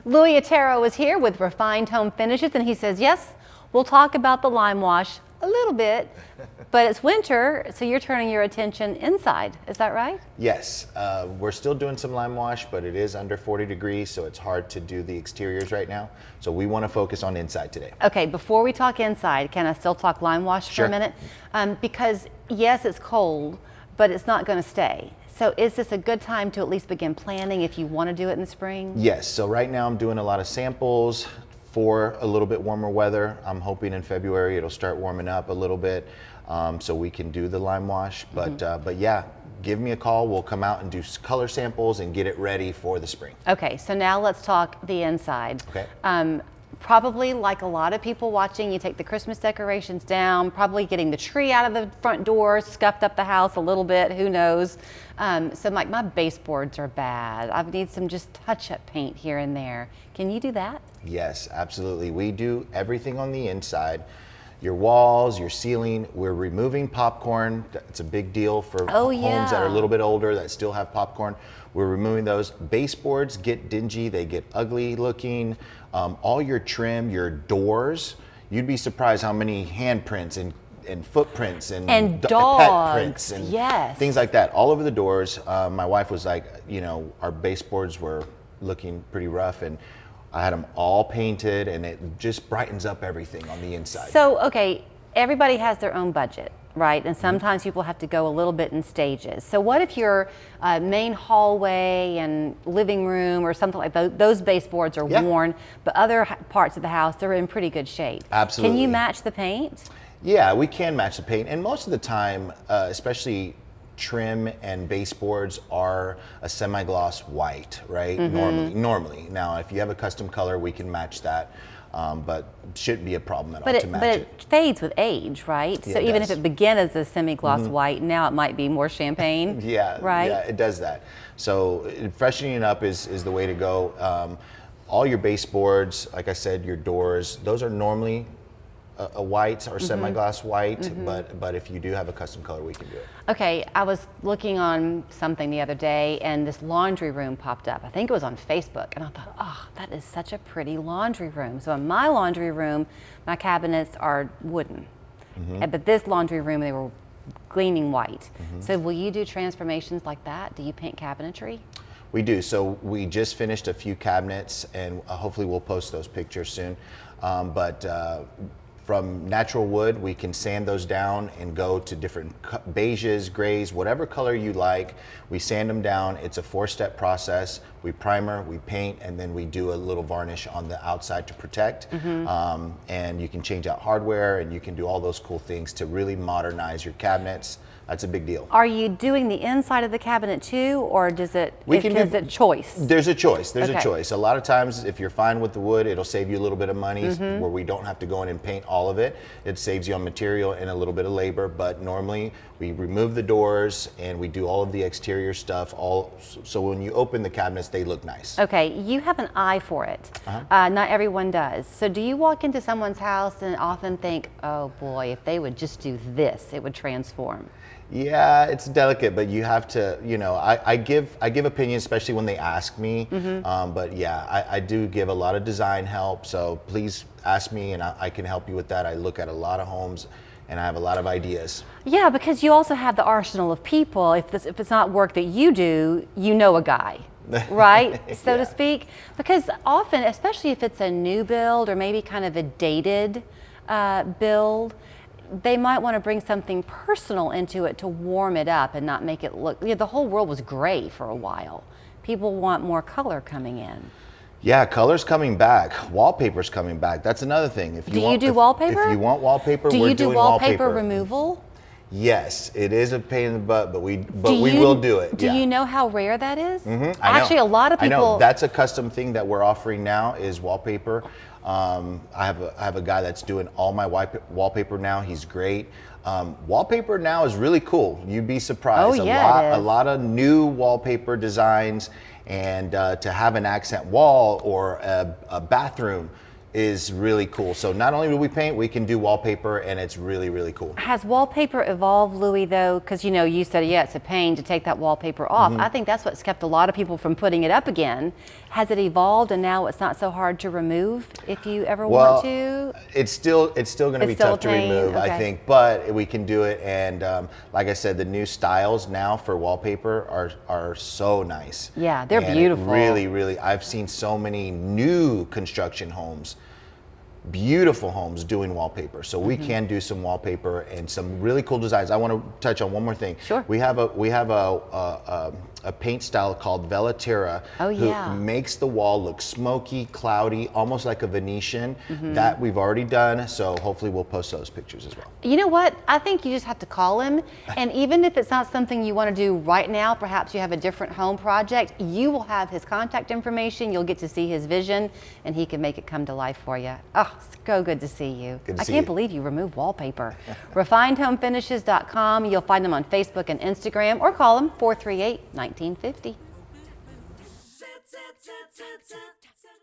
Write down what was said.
Louis Otero is here with Refined Home Finishes, and he says, yes, we'll talk about the lime wash a little bit, but it's winter, so you're turning your attention inside. Is that right? Yes, we're still doing some lime wash, but it is under 40 degrees, so it's hard to do the exteriors right now. So we want to focus on inside today. Okay, before we talk inside, can I still talk lime wash for Sure. a minute? Because yes, it's cold, but it's not going to stay. So is this a good time to at least begin planning if you want to do it in the spring? Yes, so right now I'm doing a lot of samples for a little bit warmer weather. I'm hoping in February it'll start warming up a little bit, so we can do the lime wash. But yeah, give me a call. We'll come out and do color samples and get it ready for the spring. Okay, so now let's talk the inside. Okay. Probably like a lot of people watching, you take the Christmas decorations down, probably getting the tree out of the front door, scuffed up the house a little bit, who knows. So like my baseboards are bad. I need some just touch-up paint here and there. Can you do that? Yes, absolutely. We do everything on the inside. Your walls, your ceiling. We're removing popcorn. It's a big deal for homes that are a little bit older that still have popcorn. We're removing those. Baseboards get dingy, they get ugly looking. All your trim, your doors, you'd be surprised how many handprints and footprints and dogs, pet prints and yes, things like that all over the doors. My wife was like, you know, our baseboards were looking pretty rough, and I had them all painted, and it just brightens up everything on the inside. So, okay, everybody has their own budget, right? And sometimes people have to go a little bit in stages. So what if your main hallway and living room or something like those baseboards are worn, but other parts of the house, they're in pretty good shape? Absolutely. Can you match the paint? Yeah, we can match the paint, and most of the time, especially trim and baseboards are a semi-gloss white, right? Normally. Now, if you have a custom color, we can match that, but shouldn't be a problem at all to match But it. it fades with age, right? Yeah, so it even does. if it began as a semi-gloss white, now it might be more champagne. Yeah, right? Yeah, it does that. So freshening it up is the way to go. All your baseboards, like I said, your doors, those are normally a white or semi-gloss white, but if you do have a custom color, we can do it. Okay, I was looking on something the other day and this laundry room popped up. I think it was on Facebook, and I thought, oh, that is such a pretty laundry room. So in my laundry room, my cabinets are wooden, but this laundry room, they were gleaming white. So will you do transformations like that? Do you paint cabinetry? We do. So we just finished a few cabinets, and hopefully we'll post those pictures soon. From natural wood, we can sand those down and go to different beiges, grays, whatever color you like. We sand them down. It's a 4-step process. We primer, we paint, and then we do a little varnish on the outside to protect. And you can change out hardware, and you can do all those cool things to really modernize your cabinets. That's a big deal. Are you doing the inside of the cabinet too, or is it choice? There's a choice. There's Okay. a choice. A lot of times, if you're fine with the wood, it'll save you a little bit of money where we don't have to go in and paint all of it. It saves you on material and a little bit of labor, but normally we remove the doors and we do all of the exterior stuff, so when you open the cabinets, they look nice. Okay, you have an eye for it. Not everyone does. So do you walk into someone's house and often think, oh boy, if they would just do this, it would transform? Yeah, it's delicate, but you have to, you know, I give opinions, especially when they ask me. But yeah, I do give a lot of design help. So please ask me, and I can help you with that. I look at a lot of homes, and I have a lot of ideas. Yeah, because you also have the arsenal of people. If it's not work that you do, you know a guy, right? So to speak. Because often, especially if it's a new build or maybe kind of a dated build, they might want to bring something personal into it to warm it up and not make it look, the whole world was gray for a while. People want more color coming in. Yeah, color's coming back. Wallpaper's coming back. That's another thing. If Do you do wallpaper? If you want wallpaper, do we're you do doing wallpaper removal? Yes, it is a pain in the butt, but we will do it. Do you know how rare that is? Actually, a lot of people. I know that's a custom thing that we're offering now is wallpaper. I have a guy that's doing all my wallpaper now. He's great. Wallpaper now is really cool. You'd be surprised. Oh, yeah, a lot of new wallpaper designs, and to have an accent wall or a bathroom, is really cool. So not only do we paint, we can do wallpaper, and it's really, really cool. Has wallpaper evolved, Louis, though? Because you said, yeah, it's a pain to take that wallpaper off. I think that's what's kept a lot of people from putting it up again. Has it evolved, and now it's not so hard to remove if you ever want to? It's still going to be tough to remove, okay. I think, but we can do it. And like I said, the new styles now for wallpaper are so nice. Yeah, they're and beautiful. Really, really, I've seen so many new construction homes, beautiful homes doing wallpaper. So we can do some wallpaper and some really cool designs. I want to touch on one more thing. Sure. We have a paint style called Velaterra who makes the wall look smoky, cloudy, almost like a Venetian. That we've already done. So hopefully we'll post those pictures as well. You know what? I think you just have to call him. And even if it's not something you want to do right now, perhaps you have a different home project, you will have his contact information. You'll get to see his vision, and he can make it come to life for you. Oh, it's so good to see you. Good to see I can't you. believe you remove wallpaper. RefinedHomeFinishes.com. You'll find them on Facebook and Instagram, or call them 438-1950.